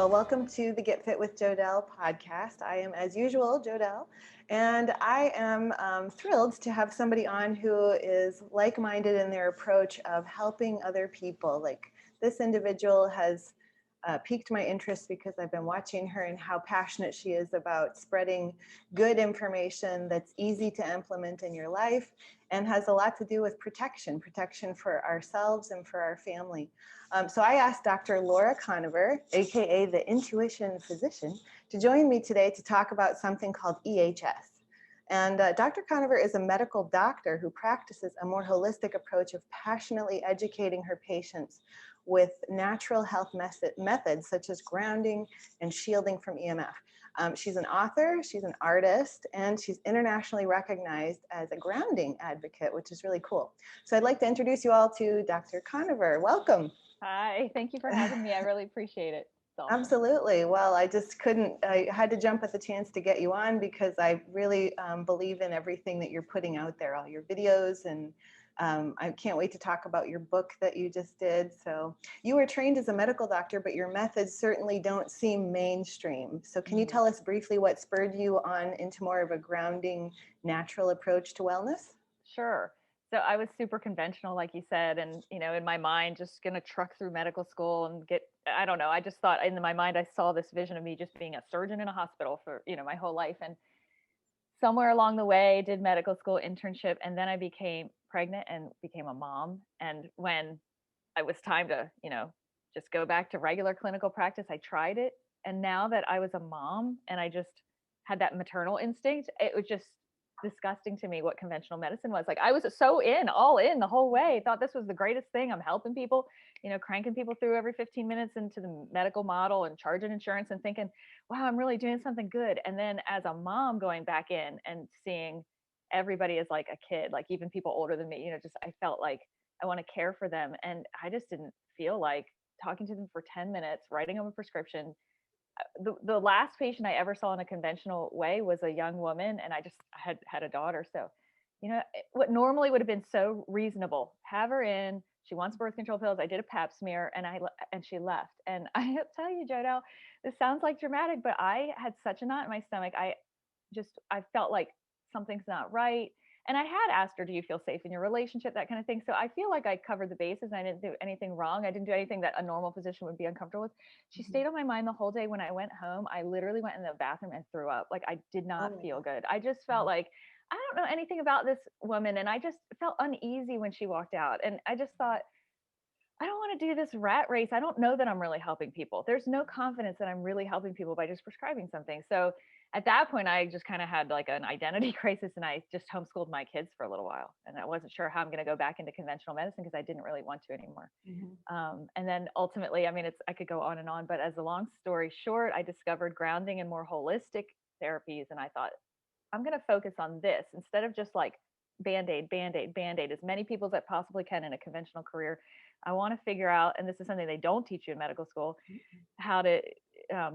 Well, welcome to the Get Fit with Jodelle podcast. I am, as usual, Jodelle, and I am thrilled to have somebody on who is like-minded in their approach of helping other people. Like, this individual has piqued my interest because I've been watching her and how passionate she is about spreading good information that's easy to implement in your life and has a lot to do with protection for ourselves and for our family. So I asked Dr. Laura Koniver, aka the Intuition Physician, to join me today to talk about something called EHS. And Dr. Koniver is a medical doctor who practices a more holistic approach of passionately educating her patients with natural health methods such as grounding and shielding from EMF. She's an author, she's an artist, and she's internationally recognized as a grounding advocate, which is really cool. So I'd like to introduce you all to Dr. Koniver. Welcome. Hi, thank you for having me. I really appreciate it. Awesome. Absolutely. Well, I had to jump at the chance to get you on because I really believe in everything that you're putting out there, all your videos, and I can't wait to talk about your book that you just did. So you were trained as a medical doctor, but your methods certainly don't seem mainstream. So can you tell us briefly what spurred you on into more of a grounding, natural approach to wellness? Sure. So I was super conventional, like you said, and in my mind, just gonna truck through medical school and I don't know. I just thought in my mind, I saw this vision of me just being a surgeon in a hospital for, my whole life. And somewhere along the way, did medical school internship, and then I became pregnant and became a mom. And when it was time to, just go back to regular clinical practice, I tried it. And now that I was a mom and I just had that maternal instinct, it was just disgusting to me what conventional medicine was. Like, I was all in the whole way, thought this was the greatest thing. I'm helping people, cranking people through every 15 minutes into the medical model and charging insurance and thinking, wow, I'm really doing something good. And then as a mom going back in and seeing everybody as like a kid, like even people older than me, just I felt like I want to care for them. And I just didn't feel like talking to them for 10 minutes, writing them a prescription. The last patient I ever saw in a conventional way was a young woman, and I had a daughter. So, what normally would have been so reasonable, have her in, she wants birth control pills. I did a pap smear and she left. And I tell you, Jodelle, this sounds like dramatic, but I had such a knot in my stomach. I felt like something's not right. And I had asked her, do you feel safe in your relationship? That kind of thing. So I feel like I covered the bases and I didn't do anything wrong. I didn't do anything that a normal physician would be uncomfortable with. She stayed on my mind the whole day. When I went home, I literally went in the bathroom and threw up. Like, I did not feel good. I just felt like, I don't know anything about this woman. And I just felt uneasy when she walked out. And I just thought, I don't want to do this rat race. I don't know that I'm really helping people. There's no confidence that I'm really helping people by just prescribing something. So at that point, I just kind of had like an identity crisis, and I just homeschooled my kids for a little while. And I wasn't sure how I'm going to go back into conventional medicine because I didn't really want to anymore. And then ultimately, I mean, I could go on, but as a long story short, I discovered grounding and more holistic therapies. And I thought, I'm going to focus on this instead of just like Band-Aid, Band-Aid, Band-Aid, as many people as I possibly can in a conventional career. I want to figure out, and this is something they don't teach you in medical school, how to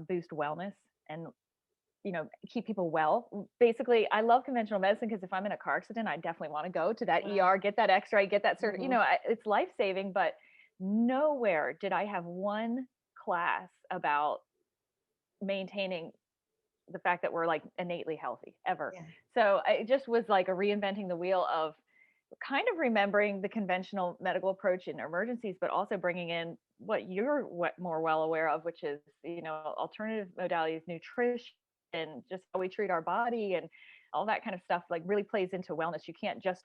boost wellness and keep people well. Basically, I love conventional medicine because if I'm in a car accident, I definitely want to go to that ER, get that X-ray, get that it's life-saving. But nowhere did I have one class about maintaining the fact that we're like innately healthy ever. So it just was like a reinventing the wheel of kind of remembering the conventional medical approach in emergencies, but also bringing in what you're more well aware of, which is, alternative modalities, nutrition, and just how we treat our body and all that kind of stuff, like really plays into wellness. You can't just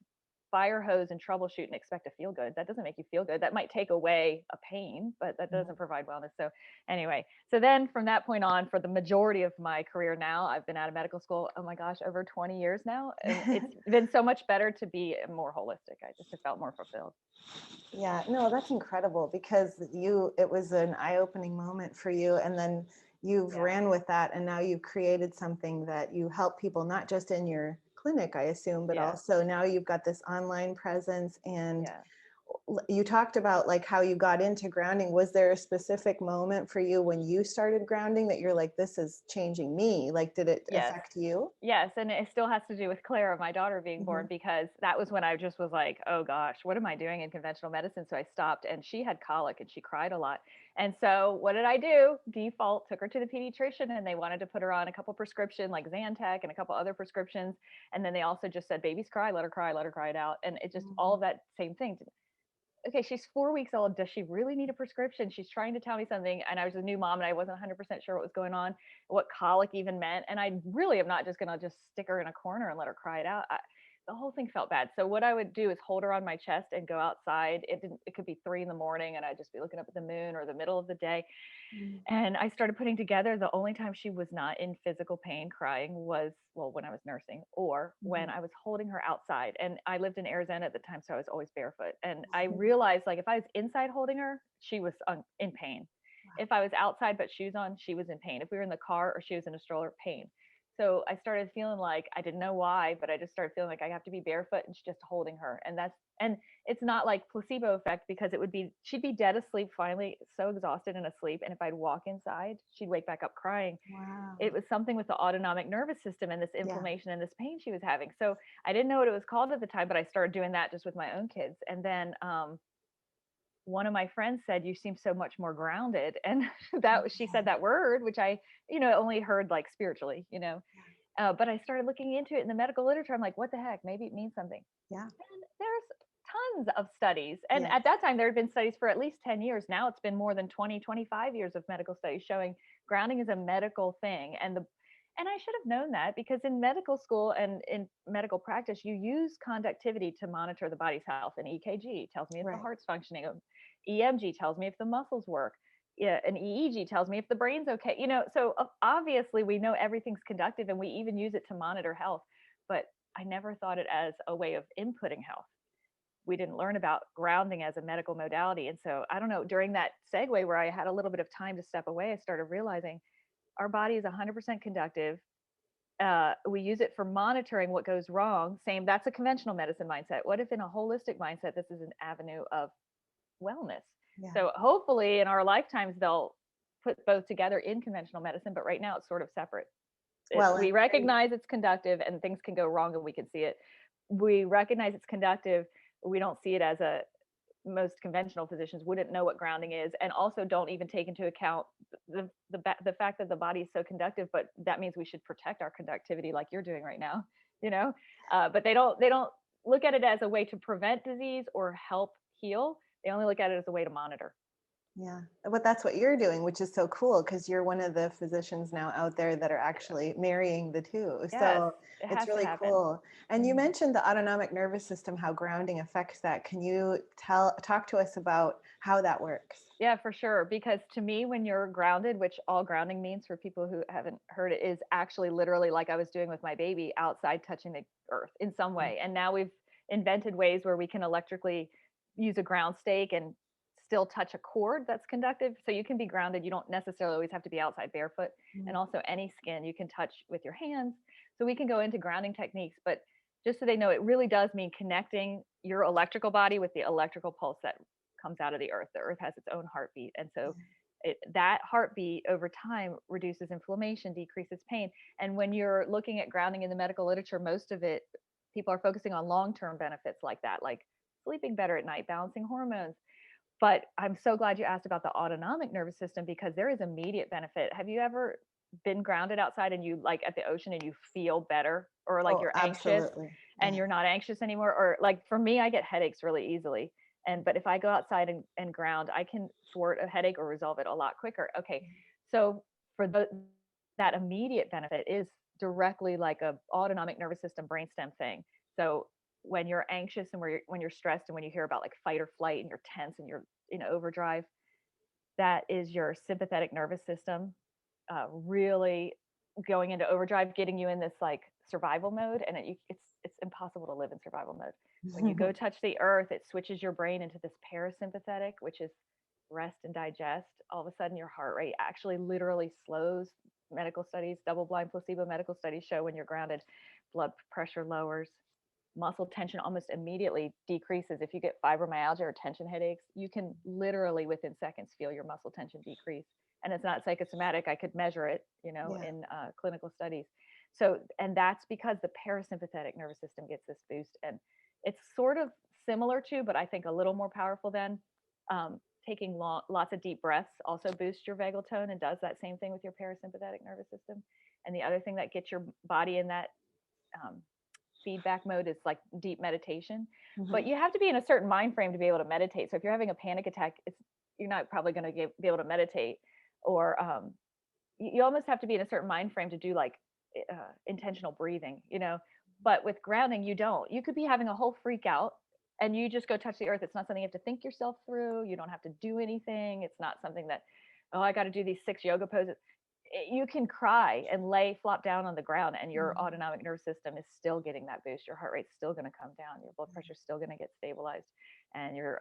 fire hose and troubleshoot and expect to feel good. That doesn't make you feel good. That might take away a pain, but that doesn't provide wellness. So anyway, so then from that point on, for the majority of my career now, I've been out of medical school, oh my gosh, over 20 years now. And it's been so much better to be more holistic. I just have felt more fulfilled. Yeah, no, that's incredible because it was an eye-opening moment for you. And then you've ran with that, and now you've created something that you help people, not just in your clinic, I assume, but also now you've got this online presence. And you talked about like how you got into grounding. Was there a specific moment for you when you started grounding that you're like, this is changing me? Like, did it Yes. affect you? Yes, and it still has to do with Clara, my daughter, being Hmm. born, because that was when I just was like, "Oh gosh, what am I doing in conventional medicine?" So I stopped, and she had colic and she cried a lot. And so what did I do? Default, took her to the pediatrician, and they wanted to put her on a couple prescription like Zantac and a couple other prescriptions. And then they also just said, "Babies cry, let her cry it out." And it just all of that same thing. Okay, she's 4 weeks old. Does she really need a prescription? She's trying to tell me something. And I was a new mom and I wasn't 100% sure what was going on, what colic even meant. And I really am not just going to just stick her in a corner and let her cry it out. The whole thing felt bad. So what I would do is hold her on my chest and go outside. It could be 3 in the morning and I'd just be looking up at the moon, or the middle of the day. And I started putting together the only time she was not in physical pain crying was, well, when I was nursing, or when I was holding her outside. And I lived in Arizona at the time, so I was always barefoot. And I realized, like, if I was inside holding her, she was in pain. If I was outside but shoes on, she was in pain. If we were in the car or she was in a stroller, pain. So I started feeling like, I didn't know why, but I just started feeling like I have to be barefoot and just holding her. And it's not like placebo effect, because she'd be dead asleep, finally so exhausted and asleep. And if I'd walk inside, she'd wake back up crying. Wow. It was something with the autonomic nervous system and this Yeah. inflammation and this pain she was having. So I didn't know what it was called at the time, but I started doing that just with my own kids. And then one of my friends said, "You seem so much more grounded." And she said that word, which I, only heard like spiritually, but I started looking into it in the medical literature. I'm like, what the heck? Maybe it means something. Yeah. And there's tons of studies. And Yes. at that time, there had been studies for at least 10 years. Now it's been more than 20, 25 years of medical studies showing grounding is a medical thing. And I should have known that, because in medical school and in medical practice, you use conductivity to monitor the body's health. An EKG tells me if the Right. heart's functioning. EMG tells me if the muscles work. Yeah, an EEG tells me if the brain's okay. So obviously we know everything's conductive, and we even use it to monitor health. But I never thought it as a way of inputting health. We didn't learn about grounding as a medical modality. And so I don't know, during that segue where I had a little bit of time to step away, I started realizing our body is 100% conductive. We use it for monitoring what goes wrong. Same, that's a conventional medicine mindset. What if in a holistic mindset, this is an avenue of wellness? Yeah. So hopefully in our lifetimes, they'll put both together in conventional medicine, but right now it's sort of separate. Well, We recognize it's conductive and things can go wrong and we can see it. We recognize it's conductive. We don't see it as most conventional physicians wouldn't know what grounding is, and also don't even take into account the fact that the body is so conductive, but that means we should protect our conductivity like you're doing right now, but they don't look at it as a way to prevent disease or help heal. They only look at it as a way to monitor. yeah, but that's what you're doing, which is so cool, because you're one of the physicians now out there that are actually marrying the two. Yes, So it it's has to really happen. cool. And you mentioned the autonomic nervous system, how grounding affects that. Can you talk to us about how that works? Yeah, for sure. Because to me, when you're grounded, which all grounding means for people who haven't heard it, is actually literally like I was doing with my baby, outside touching the earth in some way. And now we've invented ways where we can electrically use a ground stake and still touch a cord that's conductive. So you can be grounded. You don't necessarily always have to be outside barefoot. And also any skin you can touch with your hands. So we can go into grounding techniques, but just so they know, it really does mean connecting your electrical body with the electrical pulse that comes out of the earth. The earth has its own heartbeat. And so that heartbeat over time reduces inflammation, decreases pain. And when you're looking at grounding in the medical literature, most of it, people are focusing on long-term benefits like that, like sleeping better at night, balancing hormones. But I'm so glad you asked about the autonomic nervous system, because there is immediate benefit. Have you ever been grounded outside and you like at the ocean and you feel better, or like Oh, you're anxious absolutely. and Yeah. you're not anxious anymore? Or like for me, I get headaches really easily. But if I go outside and ground, I can thwart a headache or resolve it a lot quicker. Okay. So for that immediate benefit is directly like a autonomic nervous system brainstem thing. So when you're anxious and when you're stressed, and when you hear about like fight or flight and you're tense and you're in overdrive, that is your sympathetic nervous system really going into overdrive, getting you in this like survival mode. And it's impossible to live in survival mode. When you go touch the earth, it switches your brain into this parasympathetic, which is rest and digest. All of a sudden your heart rate actually literally slows. Medical studies, double blind placebo medical studies show when you're grounded, blood pressure lowers, muscle tension almost immediately decreases. If you get fibromyalgia or tension headaches, you can literally within seconds feel your muscle tension decrease. And it's not psychosomatic. I could measure it, Yeah. in clinical studies. So, and that's because the parasympathetic nervous system gets this boost. And it's sort of similar to, but I think a little more powerful than taking lots of deep breaths also boosts your vagal tone and does that same thing with your parasympathetic nervous system. And the other thing that gets your body in that um, feedback mode is like deep meditation. But you have to be in a certain mind frame to be able to meditate. So if you're having a panic attack, you're not probably going to be able to meditate. Or you almost have to be in a certain mind frame to do like intentional breathing, But with grounding, you don't. You could be having a whole freak out and you just go touch the earth. It's not something you have to think yourself through. You don't have to do anything. It's not something that, oh, I got to do these 6 yoga poses. You can cry and flop down on the ground, and your autonomic nervous system is still getting that boost. Your heart rate's still going to come down. Your blood pressure is still going to get stabilized, and your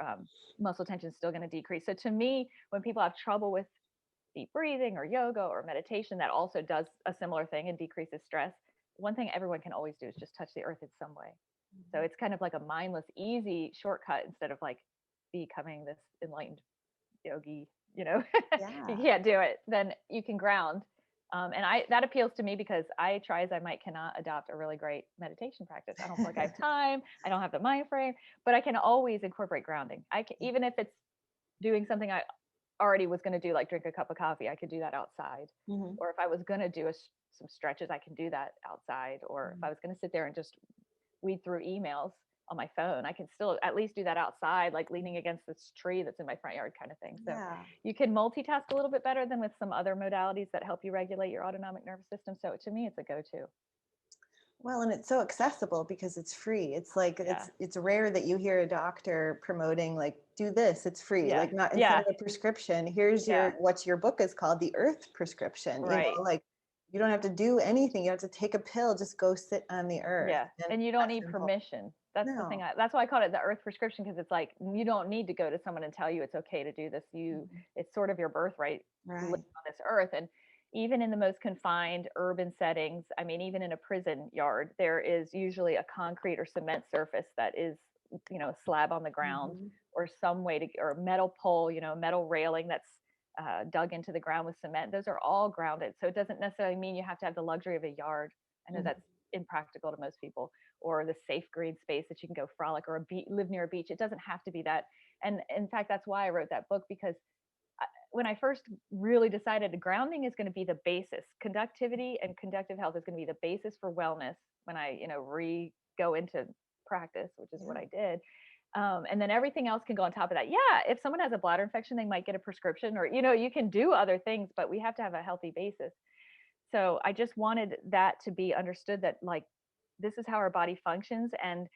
muscle tension is still going to decrease. So to me, when people have trouble with deep breathing or yoga or meditation, that also does a similar thing and decreases stress. One thing everyone can always do is just touch the earth in some way. So it's kind of like a mindless, easy shortcut instead of like becoming this enlightened yogi. If you can't do it, then you can ground. And that appeals to me because I try as I might cannot adopt a really great meditation practice. I don't feel like I have time. I don't have the mind frame, but I can always incorporate grounding. I can, even if it's doing something I already was going to do, like drink a cup of coffee, I could do that outside. Or if I was going to do some stretches, I can do that outside. Or if I was going to sit there and just weed through emails on my phone, I can still at least do that outside, like leaning against this tree that's in my front yard kind of thing. So you can multitask a little bit better than with some other modalities that help you regulate your autonomic nervous system. So to me, it's a go-to. Well, and it's so accessible because it's free. It's like it's rare that you hear a doctor promoting like, do this, it's free. Like not instead of a prescription, here's what your book is called, The Earth Prescription. Right. Like you don't have to do anything. You don't have to take a pill, just go sit on the earth. Yeah. And you don't need permission. That's the thing. That's why I call it the Earth Prescription, because it's like you don't need to go to someone and tell you it's okay to do this. It's sort of your birthright to live on this earth. And even in the most confined urban settings, I mean, even in a prison yard, there is usually a concrete or cement surface that is, a slab on the ground or some way or a metal pole, metal railing that's dug into the ground with cement. Those are all grounded. So it doesn't necessarily mean you have to have the luxury of a yard. I know that's impractical to most people, or the safe green space that you can go frolic or live near a beach. It doesn't have to be that. And in fact, that's why I wrote that book, because when I first really decided grounding is going to be the basis, conductivity and conductive health is going to be the basis for wellness when I, go into practice, which is what I did. And then everything else can go on top of that. Yeah, if someone has a bladder infection, they might get a prescription, or, you can do other things, but we have to have a healthy basis. So I just wanted that to be understood, that like, this is how our body functions. And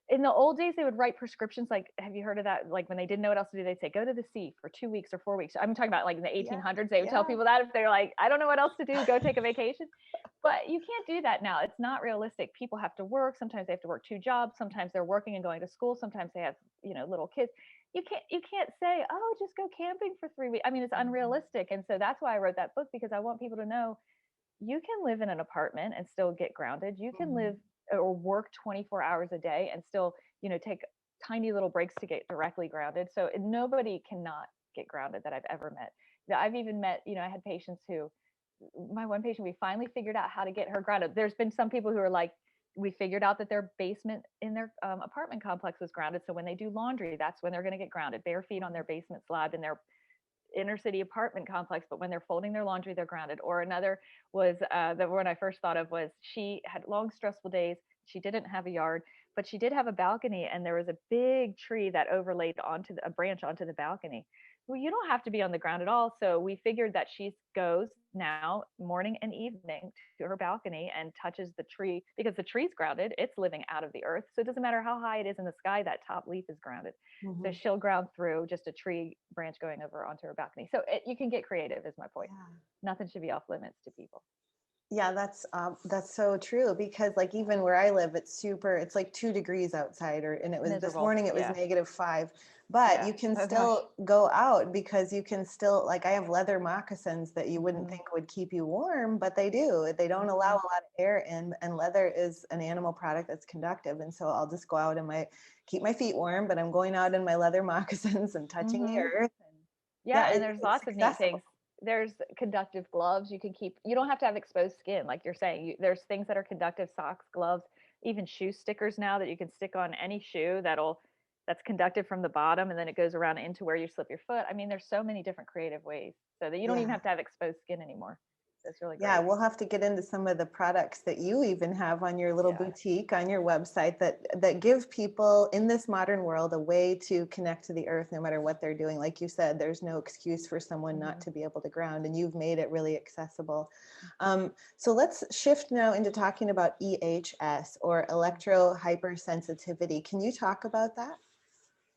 in the old days, they would write prescriptions. Like, have you heard of that? Like when they didn't know what else to do, they'd say, go to the sea for 2 weeks or 4 weeks. I'm talking about like in the 1800s, they would tell people that if they're like, I don't know what else to do, go take a vacation. But you can't do that now. It's not realistic. People have to work. Sometimes they have to work 2 jobs. Sometimes they're working and going to school. Sometimes they have, little kids. You can't say, oh, just go camping for 3 weeks. I mean, it's unrealistic. And so that's why I wrote that book, because I want people to know you can live in an apartment and still get grounded. You can live or work 24 hours a day and still, take tiny little breaks to get directly grounded. So nobody cannot get grounded that I've ever met. I've even met, I had patients my one patient, we finally figured out how to get her grounded. There's been some people who are like, we figured out that their basement in their apartment complex was grounded. So when they do laundry, that's when they're going to get grounded, bare feet on their basement slab in their inner city apartment complex, but when they're folding their laundry, they're grounded. Or another was the one I first thought of was she had long, stressful days. She didn't have a yard, but she did have a balcony, and there was a big tree that overlaid onto a branch onto the balcony. Well, you don't have to be on the ground at all. So we figured that she goes now morning and evening to her balcony and touches the tree, because the tree's grounded. It's living out of the earth. So it doesn't matter how high it is in the sky, that top leaf is grounded. So she'll ground through just a tree branch going over onto her balcony. So you can get creative, is my point. Nothing should be off limits to people. Yeah, that's so true, because like even where I live, it's like 2 degrees outside, and it was this Miserable. morning it was Yeah. -5, but Yeah. you can Oh gosh. still go out because you can still, like, I have leather moccasins that you wouldn't Hmm. think would keep you warm, but they do. They don't allow Hmm. a lot of air in, and leather is an animal product that's conductive. And so I'll just go out in my keep my feet warm, but I'm going out in my leather moccasins and touching the Hmm. earth. And Yeah, yeah, and there's it's lots of neat accessible. things. There's conductive gloves you can keep. You don't have to have exposed skin, like you're saying. There's things that are conductive: socks, gloves, even shoe stickers now that you can stick on any shoe that's conductive from the bottom, and then it goes around into where you slip your foot. I mean, there's so many different creative ways so that you don't even Yeah. have to have exposed skin anymore. That's really Yeah, great. we'll have to get into some of the products that you even have on your little Yeah. boutique on your website that give people in this modern world a way to connect to the earth no matter what they're doing. Like you said, there's no excuse for someone not Hmm. to be able to ground, and you've made it really accessible. So let's shift now into talking about EHS, or electro hypersensitivity. Can you talk about that?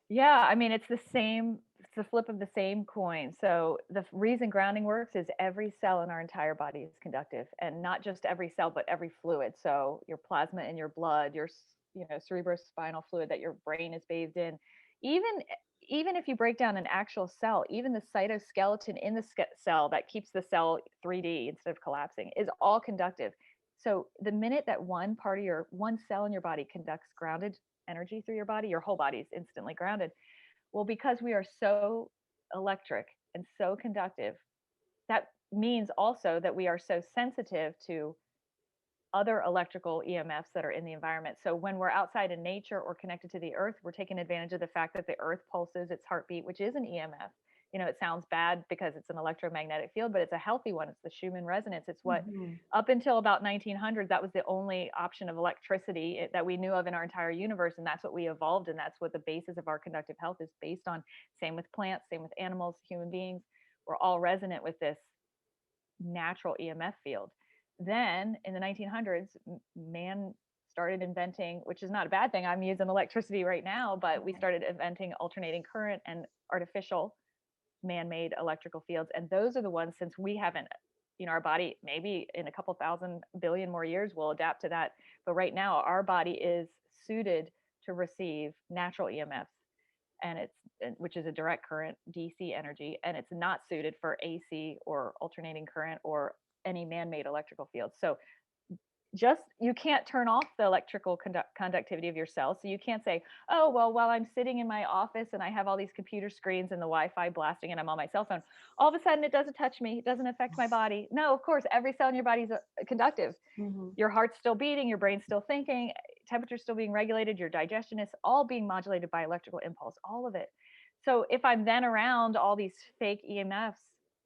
Yeah, I mean, it's the flip of the same coin. So reason grounding works is every cell in our entire body is conductive, and not just every cell, but every fluid. So your plasma in your blood, cerebrospinal fluid that your brain is bathed in, even even if you break down an actual cell, even the cytoskeleton in the cell that keeps the cell 3D instead of collapsing is all conductive. So the minute that one cell in your body conducts grounded energy through your body, your whole body is instantly grounded. Well, because we are so electric and so conductive, that means also that we are so sensitive to other electrical EMFs that are in the environment. So when we're outside in nature or connected to the earth, we're taking advantage of the fact that the earth pulses its heartbeat, which is an EMF. It sounds bad because it's an electromagnetic field, but it's a healthy one. It's the Schumann resonance. It's what, Mhm. up until about 1900, that was the only option of electricity that we knew of in our entire universe. And that's what we evolved. And that's what the basis of our conductive health is based on. Same with plants, same with animals, human beings. We're all resonant with this natural EMF field. Then in the 1900s, man started inventing, which is not a bad thing. I'm using electricity right now, but we started inventing alternating current and artificial man-made electrical fields. And those are the ones, since we haven't, our body, maybe in a couple thousand billion more years will adapt to that. But right now, our body is suited to receive natural EMFs, and which is a direct current DC energy, and it's not suited for AC or alternating current or any man-made electrical fields. So just you can't turn off the electrical conductivity of your cells. So you can't say, oh, well, while I'm sitting in my office and I have all these computer screens and the Wi-Fi blasting and I'm on my cell phone, all of a sudden it doesn't touch me, it doesn't affect my body. No, of course, every cell in your body is conductive. Mhm. Your heart's still beating, your brain's still thinking, temperature's still being regulated, your digestion is all being modulated by electrical impulse, all of it. So if I'm then around all these fake EMFs,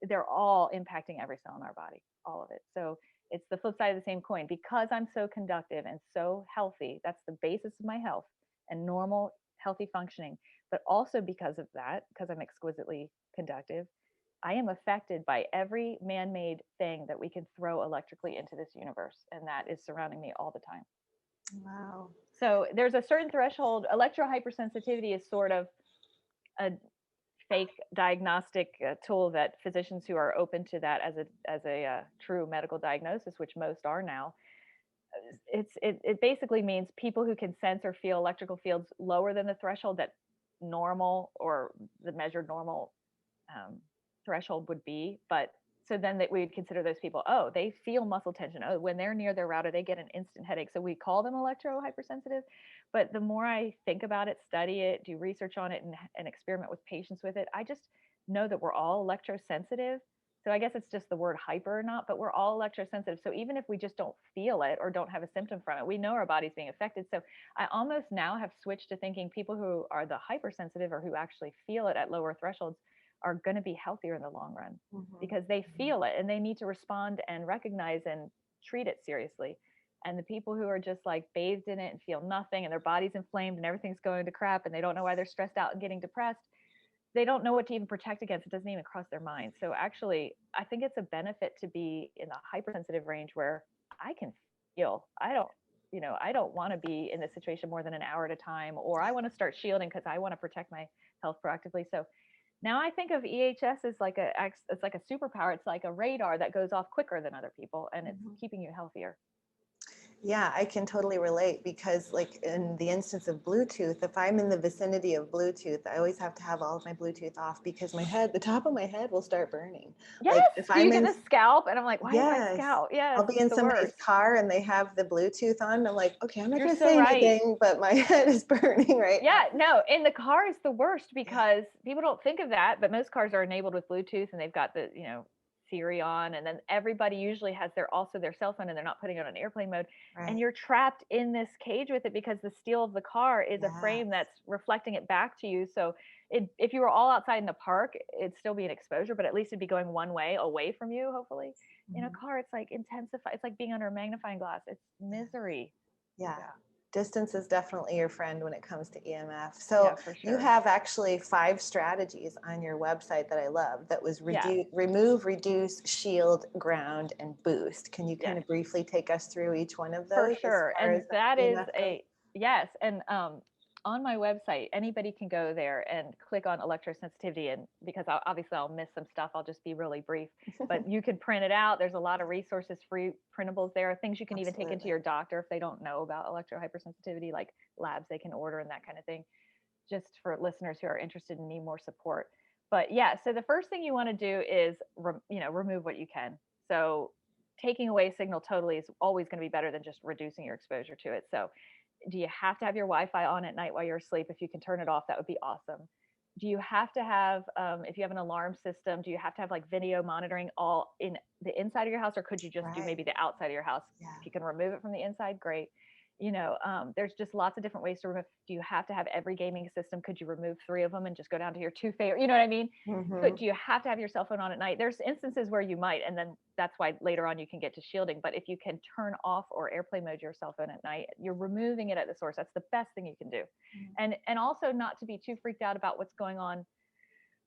they're all impacting every cell in our body, all of it. So it's the flip side of the same coin. Because I'm so conductive and so healthy, that's the basis of my health and normal, healthy functioning. But also because of that, because I'm exquisitely conductive, I am affected by every man made thing that we can throw electrically into this universe. And that is surrounding me all the time. Wow. So there's a certain threshold. Electro hypersensitivity is sort of a fake diagnostic tool that physicians who are open to that as a true medical diagnosis, which most are now, it basically means people who can sense or feel electrical fields lower than the threshold that normal or the measured normal um, threshold would be. But so then that we would consider those people, oh, they feel muscle tension. Oh, when they're near their router, they get an instant headache. So we call them electro hypersensitive. But the more I think about it, study it, do research on it, and experiment with patients with it, I just know that we're all electrosensitive. So I guess it's just the word hyper or not, but we're all electrosensitive. So even if we just don't feel it or don't have a symptom from it, we know our body's being affected. So I almost now have switched to thinking people who are the hypersensitive or who actually feel it at lower thresholds are going to be healthier in the long run Mhm. because they feel it and they need to respond and recognize and treat it seriously. And the people who are just like bathed in it and feel nothing and their body's inflamed and everything's going to crap and they don't know why they're stressed out and getting depressed, they don't know what to even protect against. It doesn't even cross their mind. So actually, I think it's a benefit to be in the hypersensitive range where I can feel. I don't want to be in this situation more than an hour at a time, or I want to start shielding because I want to protect my health proactively. So Now I think of EHS as like it's like a superpower. It's like a radar that goes off quicker than other people, and it's Mhm. keeping you healthier. Yeah, I can totally relate because, like, in the instance of Bluetooth, if I'm in the vicinity of Bluetooth, I always have to have all of my Bluetooth off because the top of my head will start burning. Yes. Like, if Do you I'm get in, the scalp? And I'm like, why is my yes, scalp? Yes, I'll be it's in the somebody's worst. car and they have the Bluetooth on. I'm like, okay, I'm not You're going to so say right. anything, but my head is burning right now. Yeah, no, in the car is the worst Yeah, because people don't think of that, but most cars are enabled with Bluetooth and they've got the, Siri on, and then everybody usually has their cell phone and they're not putting it on airplane mode. And right. you're trapped in this cage with it because the steel of the car is a Yeah. frame that's reflecting it back to you. So if you were all outside in the park, it'd still be an exposure, but at least it'd be going one way away from you, hopefully. In a Mhm. car, it's like intensify. It's like being under a magnifying glass. It's misery. Yeah. Yeah. Distance is definitely your friend when it comes to EMF. So Yeah, for you sure. have actually 5 strategies on your website that I love. That was Yes. remove, reduce, shield, ground, and boost. Can you kind Yes. of briefly take us through each one of For those as sure. far And as that is EMF goes? yes. And on my website, anybody can go there and click on electrosensitivity. And because obviously I'll miss some stuff, I'll just be really brief. But you can print it out. There's a lot of resources, free printables there, things you can even take into Absolutely. your doctor if they don't know about electrohypersensitivity, like labs they can order and that kind of thing, just for listeners who are interested and need more support. But yeah, so the first thing you want to do is, remove what you can. So taking away signal totally is always going to be better than just reducing your exposure to it. So do you have to have your Wi-Fi on at night while you're asleep? If you can turn it off, that would be awesome. Do you have to have, if you have an alarm system, do you have to have like video monitoring all in the inside of your house, or could you just do Right. maybe the outside of your house? Yeah. If you can remove it from the inside, great. There's just lots of different ways to remove. Do you have to have every gaming system? Could you remove 3 of them and just go down to your 2 favorite? You know what I mean? Hmm. Do you have to have your cell phone on at night? There's instances where you might, and then that's why later on you can get to shielding. But if you can turn off or airplane mode your cell phone at night, you're removing it at the source. That's the best thing you can do. And also not to be too freaked out about what's going on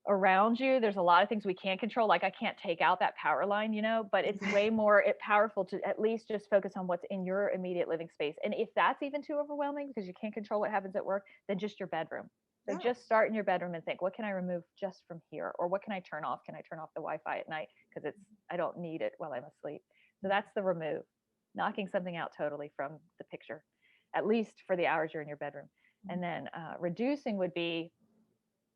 around you. There's a lot of things we can't control. Like I can't take out that power line, but it's way more powerful to at least just focus on what's in your immediate living space. And if that's even too overwhelming because you can't control what happens at work, then just your bedroom. So Yeah. just start in your bedroom and think, what can I remove just from here? Or what can I turn off? Can I turn off the Wi-Fi at night? Because I don't need it while I'm asleep. So that's the remove, knocking something out totally from the picture, at least for the hours you're in your bedroom. And then reducing would be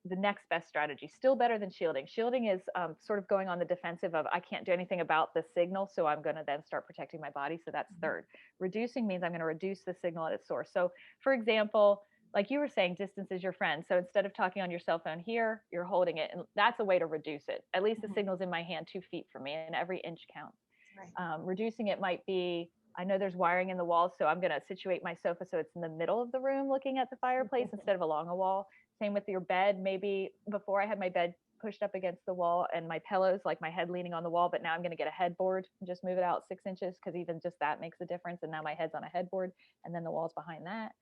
the next best strategy, still better than shielding. Shielding is sort of going on the defensive of I can't do anything about the signal, so I'm going to then start protecting my body. So that's third. Reducing means I'm going to reduce the signal at its source. So for example, like you were saying, distance is your friend. So instead of talking on your cell phone here, you're holding it, and that's a way to reduce it. At least the signal's in my hand 2 feet from me, and every inch counts. Right. Reducing it might be, I know there's wiring in the walls, so I'm going to situate my sofa so it's in the middle of the room looking at the fireplace instead of along a wall. Same with your bed. Maybe before I had my bed pushed up against the wall and my pillows, like my head leaning on the wall, but now I'm going to get a headboard and just move it out 6 inches because even just that makes a difference. And now my head's on a headboard and then the wall's behind that.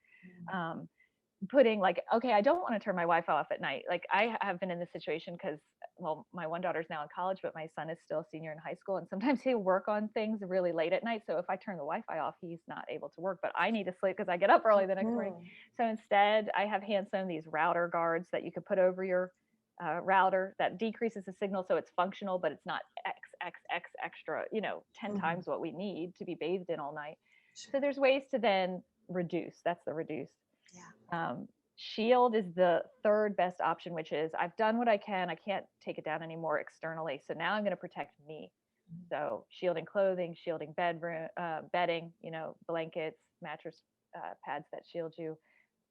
Um, Putting like, okay, I don't want to turn my Wi-Fi off at night. Like I have been in this situation because, well, my one daughter's now in college, but my son is still a senior in high school, and sometimes he'll work on things really late at night. So if I turn the Wi-Fi off, he's not able to work, but I need to sleep because I get up early the next morning. Mhm. So instead, I have hand sewn these router guards that you could put over your router that decreases the signal so it's functional, but it's not XXX extra, 10 Mhm. times what we need to be bathed in all night. Sure. So there's ways to then reduce. That's the reduce. Yeah. Shield is the third best option, which is I've done what I can. I can't take it down anymore externally. So now I'm going to protect me. So shielding clothing, shielding bedroom, bedding, blankets, mattress pads that shield you,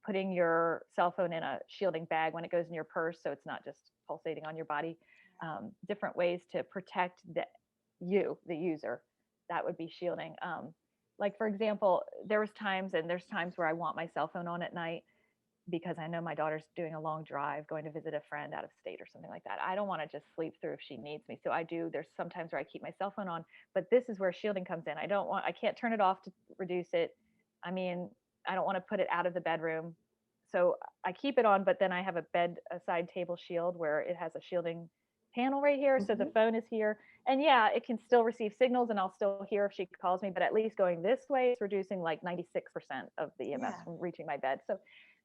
putting your cell phone in a shielding bag when it goes in your purse so it's not just pulsating on your body. Different ways to protect the user. That would be shielding. Like for example, there's times where I want my cell phone on at night because I know my daughter's doing a long drive, going to visit a friend out of state or something like that. I don't want to just sleep through if she needs me. So there's sometimes where I keep my cell phone on, but this is where shielding comes in. I can't turn it off to reduce it. I mean, I don't want to put it out of the bedroom. So I keep it on, but then I have a bedside table shield where it has a shielding panel right here. So the Mhm. phone is here. And yeah, it can still receive signals and I'll still hear if she calls me, but at least going this way, it's reducing like 96% of the EMFs Yeah. from reaching my bed. So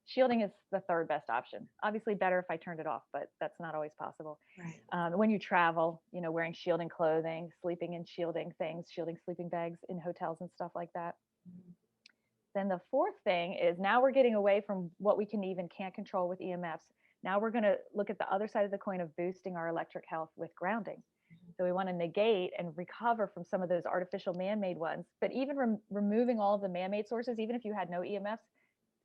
Shielding is the third best option. Obviously better if I turned it off, but that's not always possible. Right. When you travel, wearing shielding clothing, sleeping in shielding things, shielding sleeping bags in hotels and stuff like that. Mhm. Then the fourth thing is, now we're getting away from what we can't control with EMFs. Now we're going to look at the other side of the coin of boosting our electric health with grounding. So we want to negate and recover from some of those artificial man-made ones. But even removing all of the man-made sources, even if you had no EMFs,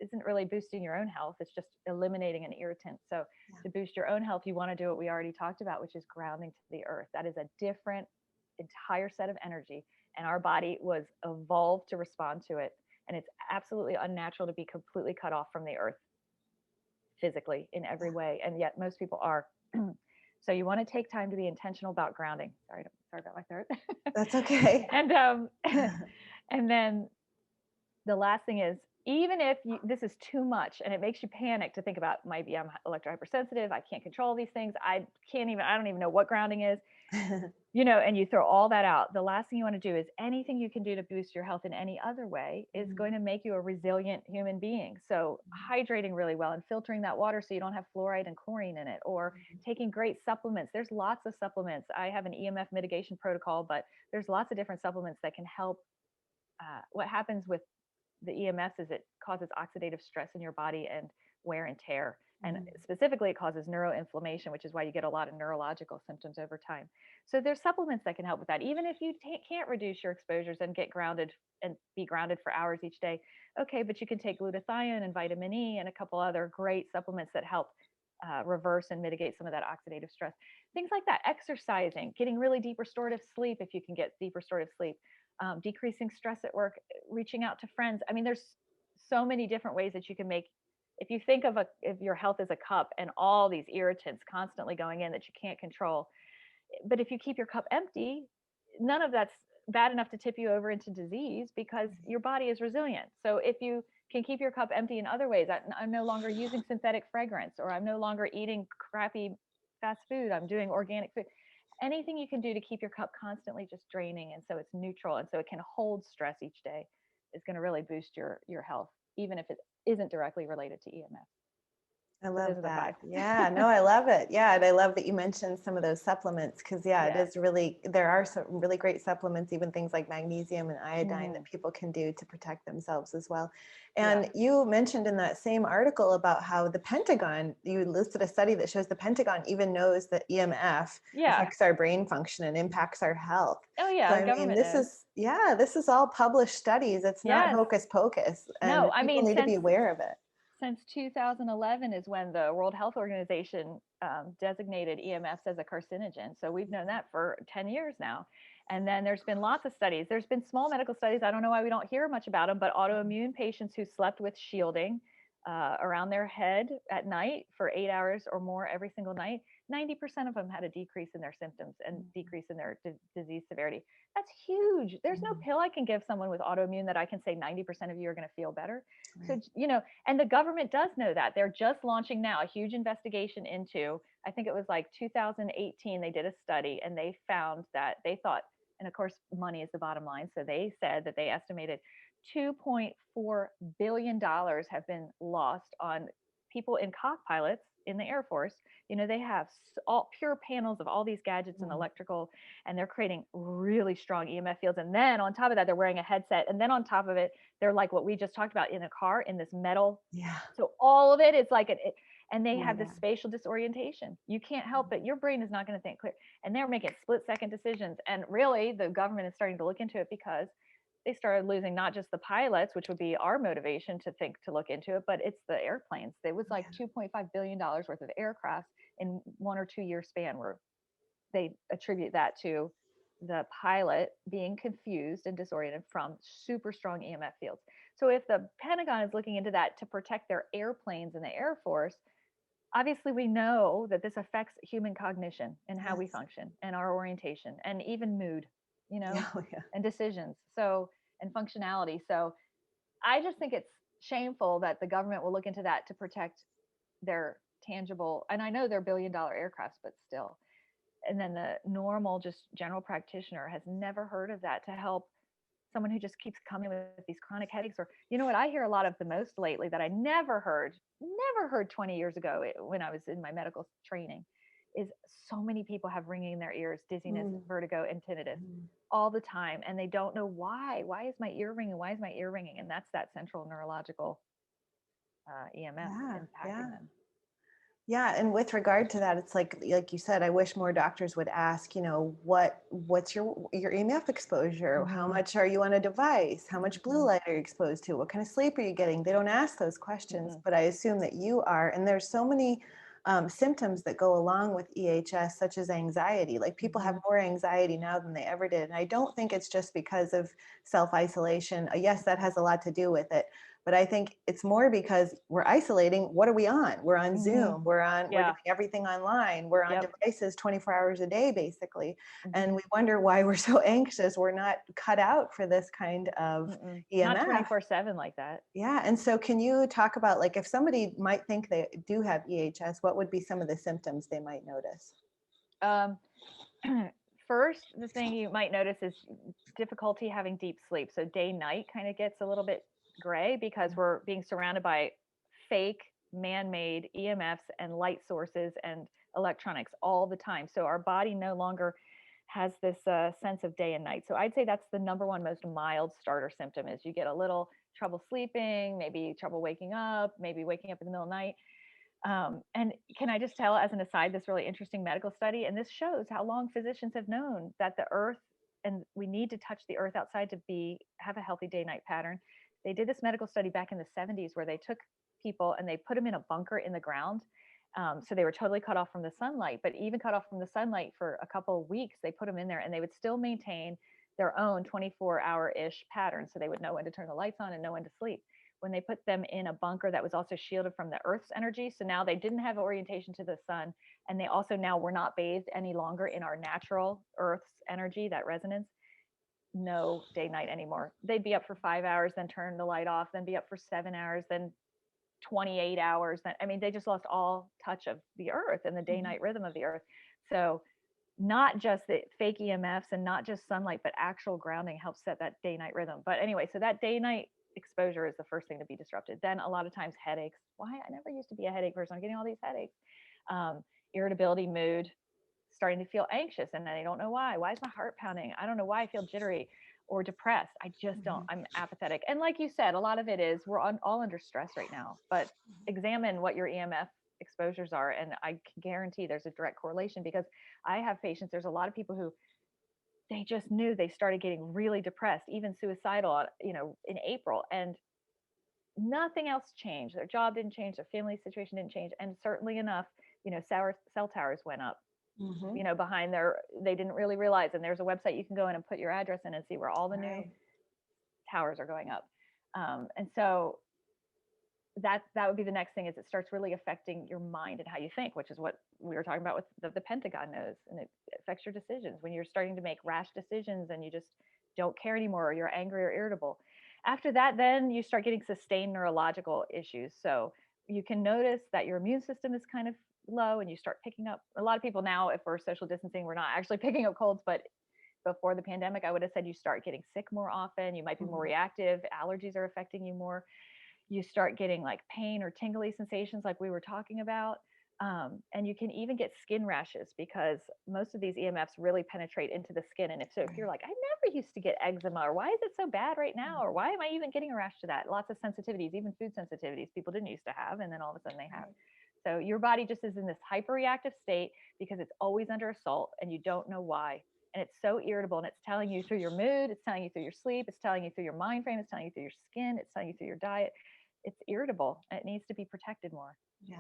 isn't really boosting your own health. It's just eliminating an irritant. So to boost your own health, you want to do what we already talked about, which is grounding to the earth. That is a different entire set of energy, and our body was evolved to respond to it. And it's absolutely unnatural to be completely cut off from the earth physically in every way. And yet most people are. So you want to take time to be intentional about grounding. Sorry about my throat. That's okay. And then the last thing is, even if this is too much and it makes you panic to think about, maybe I'm electrohypersensitive, I can't control these things, I don't even know what grounding is, and you throw all that out. The last thing you want to do is anything you can do to boost your health in any other way is going to make you a resilient human being. So hydrating really well and filtering that water so you don't have fluoride and chlorine in it, or taking great supplements. There's lots of supplements. I have an EMF mitigation protocol, but there's lots of different supplements that can help. What happens with the EMS is it causes oxidative stress in your body and wear and tear. And specifically, it causes neuroinflammation, which is why you get a lot of neurological symptoms over time. So there's supplements that can help with that. Even if you can't reduce your exposures and get grounded and be grounded for hours each day, okay, but you can take glutathione and vitamin E and a couple other great supplements that help reverse and mitigate some of that oxidative stress. Things like that. Exercising, getting really deep restorative sleep if you can get deep restorative sleep. Decreasing stress at work, reaching out to friends. I mean, there's so many different ways that you can make. If you think of if your health is a cup and all these irritants constantly going in that you can't control, but if you keep your cup empty, none of that's bad enough to tip you over into disease because your body is resilient. So if you can keep your cup empty in other ways, I'm no longer using synthetic fragrance, or I'm no longer eating crappy fast food, I'm doing organic food. Anything you can do to keep your cup constantly just draining, and so it's neutral and so it can hold stress each day, is going to really boost your health, even if it isn't directly related to EMF. I So love those are the that. 5. Yeah, no, I love it. Yeah, and I love that you mentioned some of those supplements because, it is really, there are some really great supplements, even things like magnesium and iodine that people can do to protect themselves as well. And you mentioned in that same article about how the Pentagon, you listed a study that shows the Pentagon even knows that EMF affects our brain function and impacts our health. Oh yeah, So, the government knows. this is all published studies. It's not hocus pocus, and No, I people mean, need to be aware of it. Since 2011 is when the World Health Organization designated EMFs as a carcinogen. So we've known that for 10 years now. And then there's been lots of studies. There's been small medical studies. I don't know why we don't hear much about them, but autoimmune patients who slept with shielding around their head at night for 8 hours or more every single night, 90% of them had a decrease in their symptoms and decrease in their disease severity. That's huge. There's no pill I can give someone with autoimmune that I can say 90% of you are going to feel better. So, and the government does know that. They're just launching now a huge investigation into, I think it was like 2018, they did a study and they found that they thought, and of course, money is the bottom line. So they said that they estimated $2.4 billion have been lost on people in cockpilots in the Air Force. They have all pure panels of all these gadgets and electrical, and they're creating really strong EMF fields. And then on top of that, they're wearing a headset. And then on top of it, they're like what we just talked about in a car, in this metal. Yeah. So all of it is like and they have this spatial disorientation. You can't help it. Your brain is not going to think clear. And they're making split-second decisions. And really, the government is starting to look into it because they started losing not just the pilots, which would be our motivation to look into it, but it's the airplanes. There was like $2.5 billion worth of aircraft in 1 or 2 year span, where they attribute that to the pilot being confused and disoriented from super strong EMF fields. So if the Pentagon is looking into that to protect their airplanes in the Air Force, obviously we know that this affects human cognition and how we function and our orientation and even mood, and decisions. So, and functionality. So I just think it's shameful that the government will look into that to protect their tangible, and I know they're $1 billion aircrafts, but still. And then the normal, just general practitioner has never heard of that to help someone who just keeps coming with these chronic headaches, or you know what I hear a lot of the most lately that I never heard 20 years ago when I was in my medical training, is so many people have ringing in their ears, dizziness, Mm. vertigo, and tinnitus Mm. all the time, and they don't know why. Why is my ear ringing? Why is my ear ringing? And that's that central neurological EMF Yeah, impacting yeah. them. Yeah, and with regard to that, it's like you said, I wish more doctors would ask, what's your EMF exposure? How Mm-hmm. much are you on a device? How much blue Mm-hmm. light are you exposed to? What kind of sleep are you getting? They don't ask those questions, Mm-hmm. but I assume that you are. And there's so many symptoms that go along with EHS, such as anxiety. Like people have more anxiety now than they ever did. And I don't think it's just because of self-isolation. Yes, that has a lot to do with it. But I think it's more because we're isolating. What are we on? We're on Mm-hmm. Zoom. We're Yeah. doing everything online. We're on Yep. devices 24 hours a day, basically. Mm-hmm. And we wonder why we're so anxious. We're not cut out for this kind of Not EMF. 24/7 like that. Yeah. And so can you talk about, like, if somebody might think they do have EHS, what would be some of the symptoms they might notice? First, the thing you might notice is difficulty having deep sleep. So day night kind of gets a little bit gray because we're being surrounded by fake man-made EMFs and light sources and electronics all the time. So our body no longer has this sense of day and night. So I'd say that's the number one most mild starter symptom is you get a little trouble sleeping, maybe trouble waking up, maybe waking up in the middle of the night. And can I just tell, as an aside, this really interesting medical study, and this shows how long physicians have known that the earth, and we need to touch the earth outside to have a healthy day-night pattern. They did this medical study back in the 70s where they took people and they put them in a bunker in the ground. So they were totally cut off from the sunlight, but even cut off from the sunlight for a couple of weeks, they put them in there and they would still maintain their own 24-hour-ish pattern. So they would know when to turn the lights on and know when to sleep. When they put them in a bunker that was also shielded from the Earth's energy. So now they didn't have orientation to the sun. And they also now were not bathed any longer in our natural Earth's energy, that resonance. No day night anymore. They'd be up for 5 hours, then turn the light off, then be up for 7 hours, then 28 hours. Then, I mean, they just lost all touch of the Earth and the day night rhythm of the Earth. So not just the fake EMFs and not just sunlight, but actual grounding helps set that day night rhythm. But anyway, so that day night exposure is the first thing to be disrupted. Then a lot of times headaches. Why? I never used to be a headache person. I'm getting all these headaches. Irritability, mood, starting to feel anxious, and I don't know why. Why is my heart pounding? I don't know why I feel jittery or depressed. I just don't. I'm apathetic. And like you said, a lot of it is we're all under stress right now. But examine what your EMF exposures are, and I can guarantee there's a direct correlation because I have patients. There's a lot of people who they just knew they started getting really depressed, even suicidal, in April, and nothing else changed. Their job didn't change, their family situation didn't change, and certainly enough, cell towers went up. Behind they didn't really realize, and there's a website you can go in and put your address in and see where all the new towers are going up. And so that would be the next thing is it starts really affecting your mind and how you think, which is what we were talking about with the Pentagon knows, and it affects your decisions when you're starting to make rash decisions and you just don't care anymore, or you're angry or irritable. After that, then you start getting sustained neurological issues. So you can notice that your immune system is kind of low and you start picking up. A lot of people now, if we're social distancing, we're not actually picking up colds, but before the pandemic, I would have said you start getting sick more often. You might be more reactive. Allergies are affecting you more. You start getting like pain or tingly sensations like we were talking about. And you can even get skin rashes because most of these EMFs really penetrate into the skin. And if you're like, I never used to get eczema, or why is it so bad right now? Or why am I even getting a rash to that? Lots of sensitivities, even food sensitivities people didn't used to have. And then all of a sudden they have. So your body just is in this hyperreactive state because it's always under assault and you don't know why. And it's so irritable, and it's telling you through your mood, it's telling you through your sleep, it's telling you through your mind frame, it's telling you through your skin, it's telling you through your diet. It's irritable and it needs to be protected more. Yeah.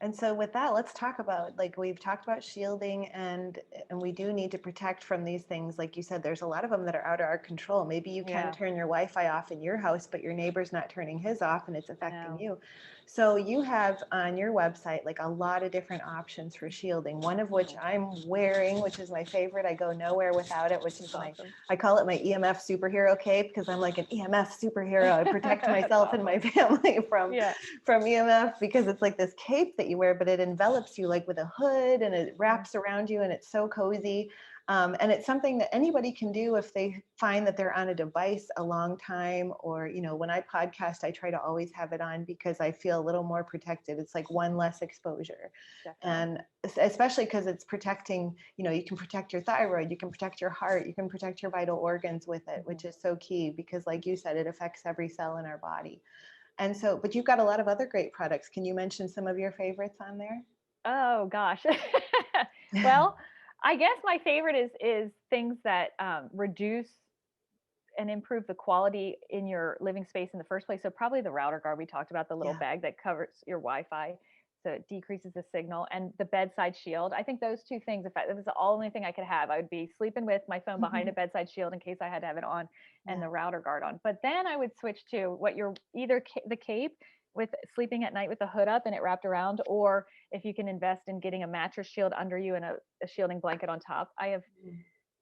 And so with that, let's talk about, like, we've talked about shielding, and we do need to protect from these things. Like you said, there's a lot of them that are out of our control. Maybe you can turn your Wi-Fi off in your house, but your neighbor's not turning his off and it's affecting you. So you have on your website, like, a lot of different options for shielding, one of which I'm wearing, which is my favorite. I go nowhere without it, which is I call it my EMF superhero cape, because I'm like an EMF superhero. I protect myself and my family from EMF, because it's like this cape that you wear, but it envelops you like with a hood and it wraps around you and it's so cozy. And it's something that anybody can do if they find that they're on a device a long time, or, you know, when I podcast, I try to always have it on because I feel a little more protected. It's like one less exposure. Definitely. And especially because it's protecting, you know, you can protect your thyroid, you can protect your heart, you can protect your vital organs with it, which is so key because, like you said, it affects every cell in our body. And so, but you've got a lot of other great products. Can you mention some of your favorites on there? Oh gosh. Well, I guess my favorite is things that reduce and improve the quality in your living space in the first place. So probably the router guard we talked about, the little Yeah. bag that covers your Wi-Fi, so it decreases the signal, and the bedside shield. I think those two things, if it was the only thing I could have, I would be sleeping with my phone behind a bedside shield in case I had to have it on, and Yeah. the router guard on. But then I would switch to what you're either the cape with sleeping at night with the hood up and it wrapped around, or if you can invest in getting a mattress shield under you and a shielding blanket on top. I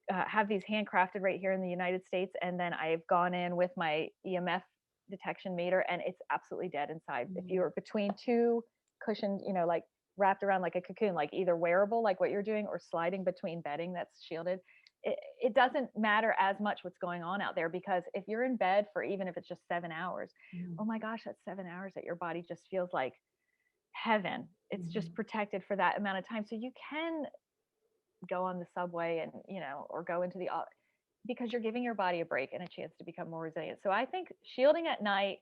have these handcrafted right here in the United States, and then I've gone in with my EMF detection meter, and it's absolutely dead inside. If you're between two cushions, you know, like wrapped around like a cocoon, like either wearable, like what you're doing, or sliding between bedding that's shielded, it doesn't matter as much what's going on out there, because if you're in bed for even if it's just 7 hours, oh my gosh, that's 7 hours that your body just feels like heaven. It's just protected for that amount of time. So you can go on the subway and, you know, or go into the because you're giving your body a break and a chance to become more resilient. So I think shielding at night,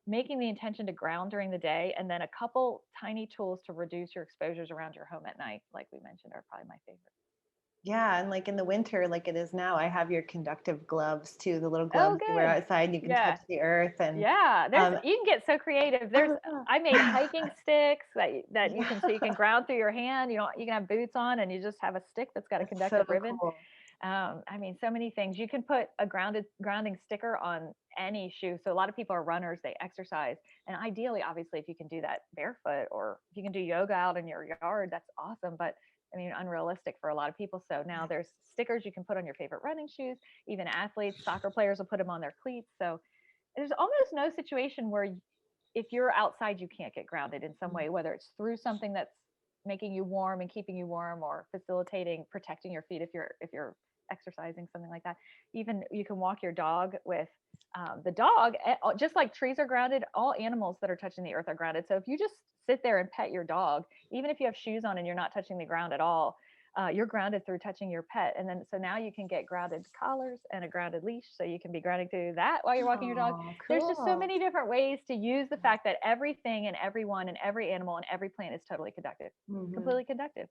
making the intention to ground during the day, and then a couple tiny tools to reduce your exposures around your home at night, like we mentioned, are probably my favorite. Yeah, and like in the winter, like it is now, I have your conductive gloves too, the little Oh, gloves you wear good. outside and you can touch Yeah. the earth. And Yeah. You can get so creative. oh, I made hiking sticks that you yeah, can, so you can ground through your hand. You can have boots on and you just have a stick that's got a that's so conductive ribbon. cool. I mean, so many things. You can put a grounding sticker on any shoe. So a lot of people are runners, they exercise. And ideally, obviously, if you can do that barefoot, or if you can do yoga out in your yard, that's awesome. But I mean, unrealistic for a lot of people. So now there's stickers you can put on your favorite running shoes. Even athletes, soccer players will put them on their cleats. So there's almost no situation where if you're outside, you can't get grounded in some way, whether it's through something that's making you warm and keeping you warm, or facilitating protecting your feet if you're exercising, something like that. Even you can walk your dog with the dog, just like trees are grounded, all animals that are touching the earth are grounded. So if you just sit there and pet your dog, even if you have shoes on and you're not touching the ground at all, you're grounded through touching your pet. And then so now you can get grounded collars and a grounded leash, so you can be grounding through that while you're walking your dog. Oh, There's just so cool. many different ways to use the fact that everything and everyone and every animal and every plant is totally conductive, completely conductive.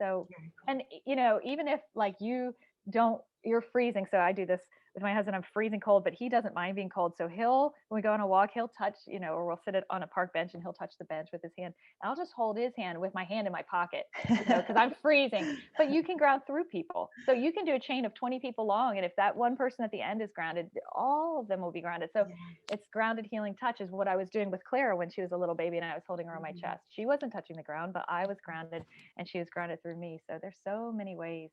So, Very cool. and you know, even if like you're freezing. So I do this with my husband. I'm freezing cold, but he doesn't mind being cold. So when we go on a walk, he'll touch, you know, or we'll sit on a park bench and he'll touch the bench with his hand. And I'll just hold his hand with my hand in my pocket, you know, because I'm freezing. But you can ground through people. So you can do a chain of 20 people long. And if that one person at the end is grounded, all of them will be grounded. So it's grounded healing touch is what I was doing with Clara when she was a little baby and I was holding her on my chest. She wasn't touching the ground, but I was grounded and she was grounded through me. So there's so many ways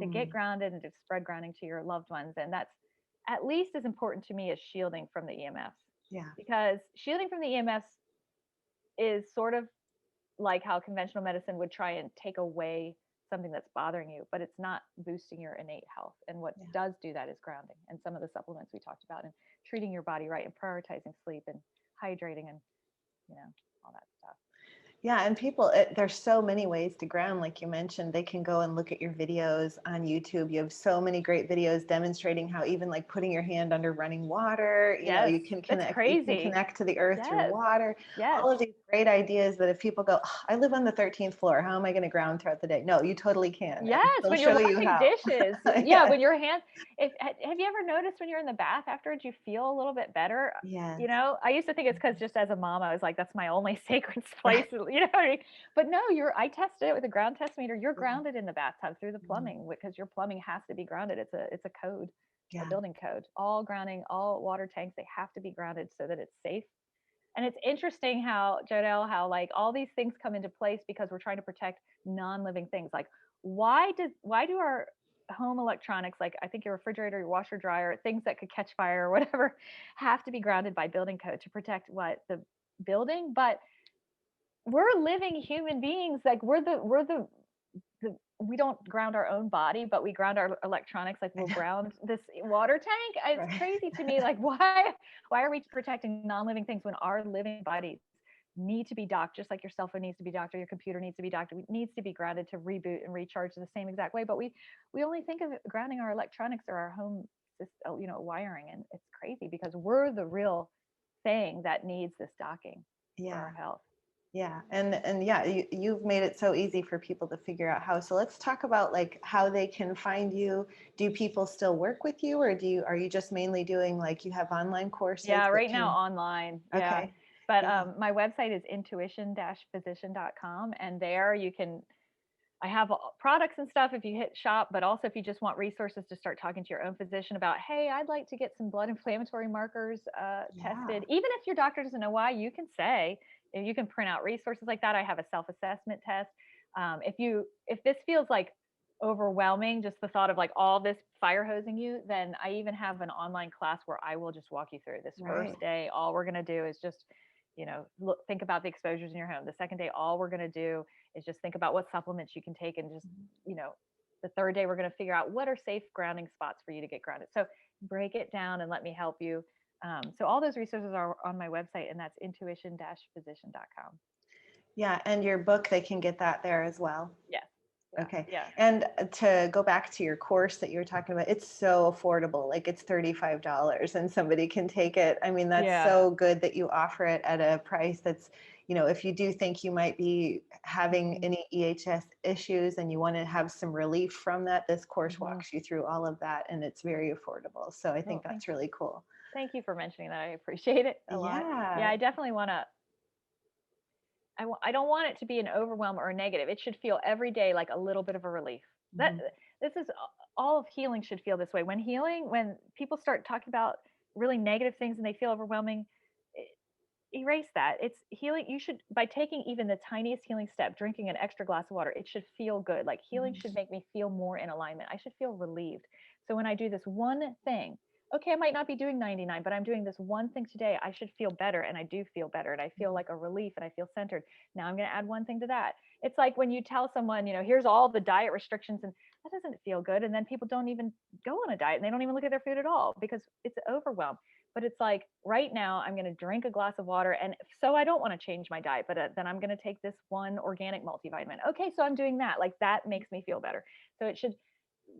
to get grounded and to spread grounding to your loved ones. And that's at least as important to me as shielding from the EMFs. Yeah. Because shielding from the EMFs is sort of like how conventional medicine would try and take away something that's bothering you, but it's not boosting your innate health. And what does do that is grounding, and some of the supplements we talked about, and treating your body right, and prioritizing sleep and hydrating, and you know, all that stuff. Yeah, and people, there's so many ways to ground, like you mentioned. They can go and look at your videos on YouTube. You have so many great videos demonstrating how even like putting your hand under running water, you know, Yes, you can that's connect, crazy. to the earth through Yes, water. yes. All of these great ideas that if people go, "Oh, I live on the 13th floor, how am I going to ground throughout the day?" No, you totally can. And Yes, they'll when you're show you washing how. dishes. Yeah, Yes. when your hands. If have you ever noticed when you're in the bath afterwards, you feel a little bit better? Yes. You know, I used to think it's because just as a mom, I was like, that's my only sacred place. You know what I mean? But no, I tested it with a ground test meter. You're grounded in the bathtub through the plumbing, because your plumbing has to be grounded. It's a code, a Yeah. building code. All grounding, all water tanks, they have to be grounded so that it's safe. And it's interesting how, Jodelle, how like all these things come into place because we're trying to protect non-living things. Like why do our home electronics, like I think your refrigerator, your washer, dryer, things that could catch fire or whatever, have to be grounded by building code to protect what the building? But we're living human beings. Like we don't ground our own body, but we ground our electronics. Like we'll ground this water tank. It's Right. crazy to me. Like why are we protecting non-living things when our living bodies need to be docked, just like your cell phone needs to be docked or your computer needs to be docked. It needs to be grounded to reboot and recharge the same exact way. But we only think of grounding our electronics or our home wiring, and it's crazy because we're the real thing that needs this docking for Yeah. our health. Yeah. And yeah, you've made it so easy for people to figure out how. So let's talk about like how they can find you. Do people still work with you, or are you just mainly doing like you have online courses? Yeah, that right now can... online. Yeah. Okay. But Yeah. my website is intuition-physician.com, and there you can I have products and stuff if you hit shop, but also if you just want resources to start talking to your own physician about, hey, I'd like to get some blood inflammatory markers Yeah. tested. Even if your doctor doesn't know why, you can say, you can print out resources like that. I have a self-assessment test. If this feels like overwhelming, just the thought of like all this fire hosing you, then I even have an online class where I will just walk you through this Right. first day. All we're going to do is just, think about the exposures in your home. The second day, all we're going to do is just think about what supplements you can take, and just, the third day we're going to figure out what are safe grounding spots for you to get grounded. So break it down and let me help you. So all those resources are on my website, and that's intuition-physician.com. Yeah. And your book, they can get that there as well. Yeah. Okay. Yeah. And to go back to your course that you were talking about, it's so affordable. Like it's $35 and somebody can take it. I mean, that's so good that you offer it at a price that's, if you do think you might be having any EHS issues and you want to have some relief from that, this course walks you through all of that, and it's very affordable. So I think that's really cool. Thank you for mentioning that. I appreciate it a lot. Yeah, I definitely want to. I don't want it to be an overwhelm or a negative. It should feel every day like a little bit of a relief. This is all of healing should feel this way. When people start talking about really negative things and they feel overwhelming, erase that. It's healing. You should, by taking even the tiniest healing step, drinking an extra glass of water, it should feel good. Like healing should make me feel more in alignment. I should feel relieved. So when I do this one thing, okay, I might not be doing 99, but I'm doing this one thing today, I should feel better. And I do feel better. And I feel like a relief, and I feel centered. Now I'm going to add one thing to that. It's like when you tell someone, here's all the diet restrictions, and that doesn't feel good. And then people don't even go on a diet, and they don't even look at their food at all because it's overwhelmed. But it's like right now I'm going to drink a glass of water, and so I don't want to change my diet, but then I'm going to take this one organic multivitamin. Okay, so I'm doing that. Like that makes me feel better. So it should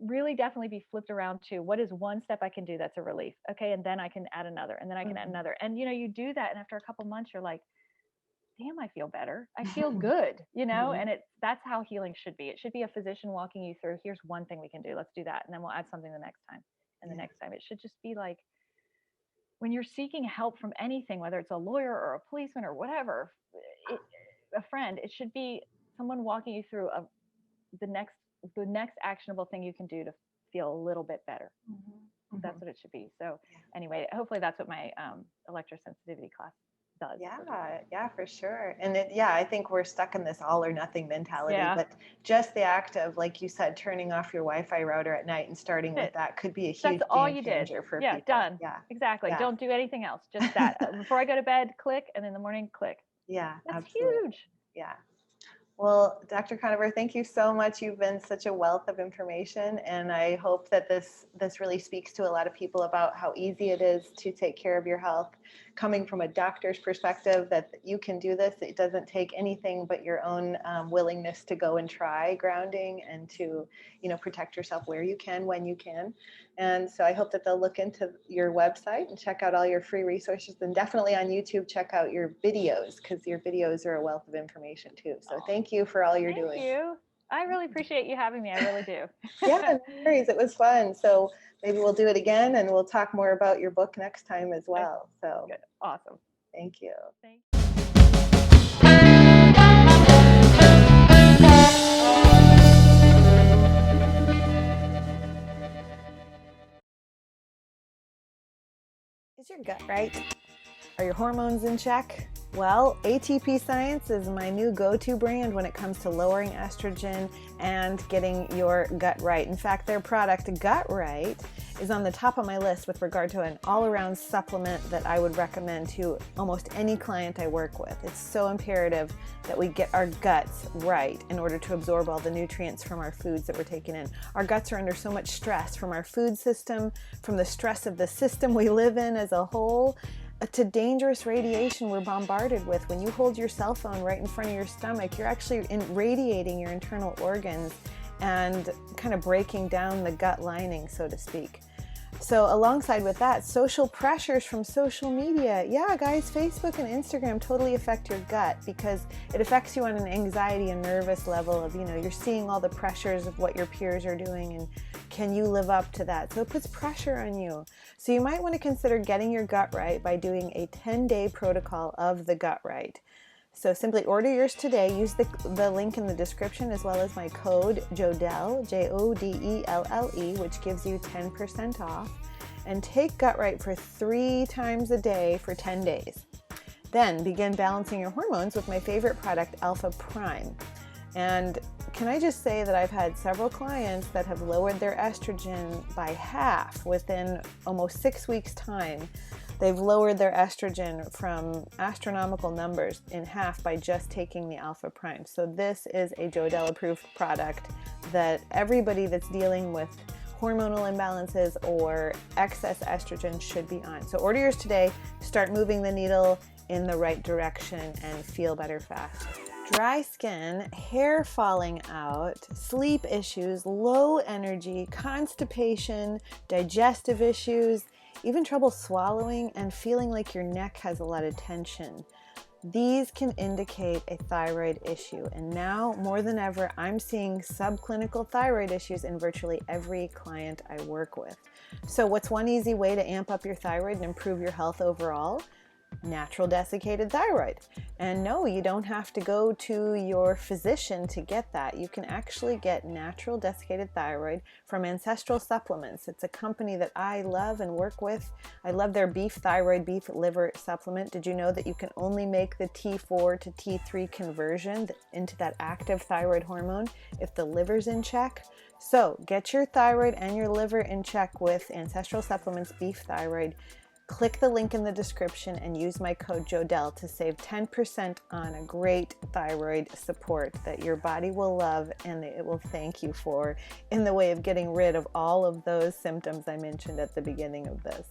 really definitely be flipped around to what is one step I can do that's a relief. Okay, and then I can add another, and then I can add another. And you do that, and after a couple months you're like, damn, I feel better. I feel good, and that's how healing should be. It should be a physician walking you through, here's one thing we can do. Let's do that. And then we'll add something the next time. And the next time. It should just be like when you're seeking help from anything, whether it's a lawyer or a policeman or whatever, a friend, it should be someone walking you through the next actionable thing you can do to feel a little bit better. That's what it should be. So anyway, hopefully that's what my electrosensitivity class does. Yeah, for sure. And I think we're stuck in this all or nothing mentality, but just the act of, like you said, turning off your Wi-Fi router at night and starting with that could be a huge game changer for people. Done. Yeah, exactly. Yeah. Don't do anything else. Just that. Before I go to bed, click, and in the morning, click. Yeah, that's absolutely huge. Yeah. Well, Dr. Koniver, thank you so much. You've been such a wealth of information, and I hope that this really speaks to a lot of people about how easy it is to take care of your health, coming from a doctor's perspective, that you can do this. It doesn't take anything but your own willingness to go and try grounding and to, protect yourself where you can, when you can. And so I hope that they'll look into your website and check out all your free resources, and definitely on YouTube, check out your videos, because your videos are a wealth of information too. So thank you for all you're doing. Thank you. I really appreciate you having me. I really do. Yeah, no worries. It was fun. So maybe we'll do it again, and we'll talk more about your book next time as well. So good. Awesome. Thank you. Thank you. Is your gut right? Are your hormones in check? Well, ATP Science is my new go-to brand when it comes to lowering estrogen and getting your gut right. In fact, their product, Gut Right, is on the top of my list with regard to an all-around supplement that I would recommend to almost any client I work with. It's so imperative that we get our guts right in order to absorb all the nutrients from our foods that we're taking in. Our guts are under so much stress from our food system, from the stress of the system we live in as a whole, to dangerous radiation we're bombarded with. When you hold your cell phone right in front of your stomach, you're actually radiating your internal organs and kind of breaking down the gut lining, so to speak. So alongside with that, social pressures from social media. Yeah, guys, Facebook and Instagram totally affect your gut because it affects you on an anxiety and nervous level of, you're seeing all the pressures of what your peers are doing and can you live up to that? So it puts pressure on you. So you might want to consider getting your gut right by doing a 10-day protocol of the Gut Right. So simply order yours today. Use the link in the description as well as my code JODELLE, J-O-D-E-L-L-E, which gives you 10% off. And take Gut Right for 3 times a day for 10 days. Then begin balancing your hormones with my favorite product, Alpha Prime. And can I just say that I've had several clients that have lowered their estrogen by half within almost 6 weeks' time. They've lowered their estrogen from astronomical numbers in half by just taking the Alpha Prime. So this is a Jodelle approved product that everybody that's dealing with hormonal imbalances or excess estrogen should be on. So order yours today, start moving the needle in the right direction and feel better fast. Dry skin, hair falling out, sleep issues, low energy, constipation, digestive issues, even trouble swallowing and feeling like your neck has a lot of tension. These can indicate a thyroid issue. And now more than ever, I'm seeing subclinical thyroid issues in virtually every client I work with. So what's one easy way to amp up your thyroid and improve your health overall? Natural desiccated thyroid. And no, you don't have to go to your physician to get that. You can actually get natural desiccated thyroid from Ancestral Supplements. It's a company that I love and work with. I love their beef thyroid, beef liver supplement. Did you know that you can only make the T4 to T3 conversion into that active thyroid hormone if the liver's in check? So get your thyroid and your liver in check with Ancestral Supplements beef thyroid. Click the link in the description and use my code JODELLE to save 10% on a great thyroid support that your body will love and it will thank you for in the way of getting rid of all of those symptoms I mentioned at the beginning of this.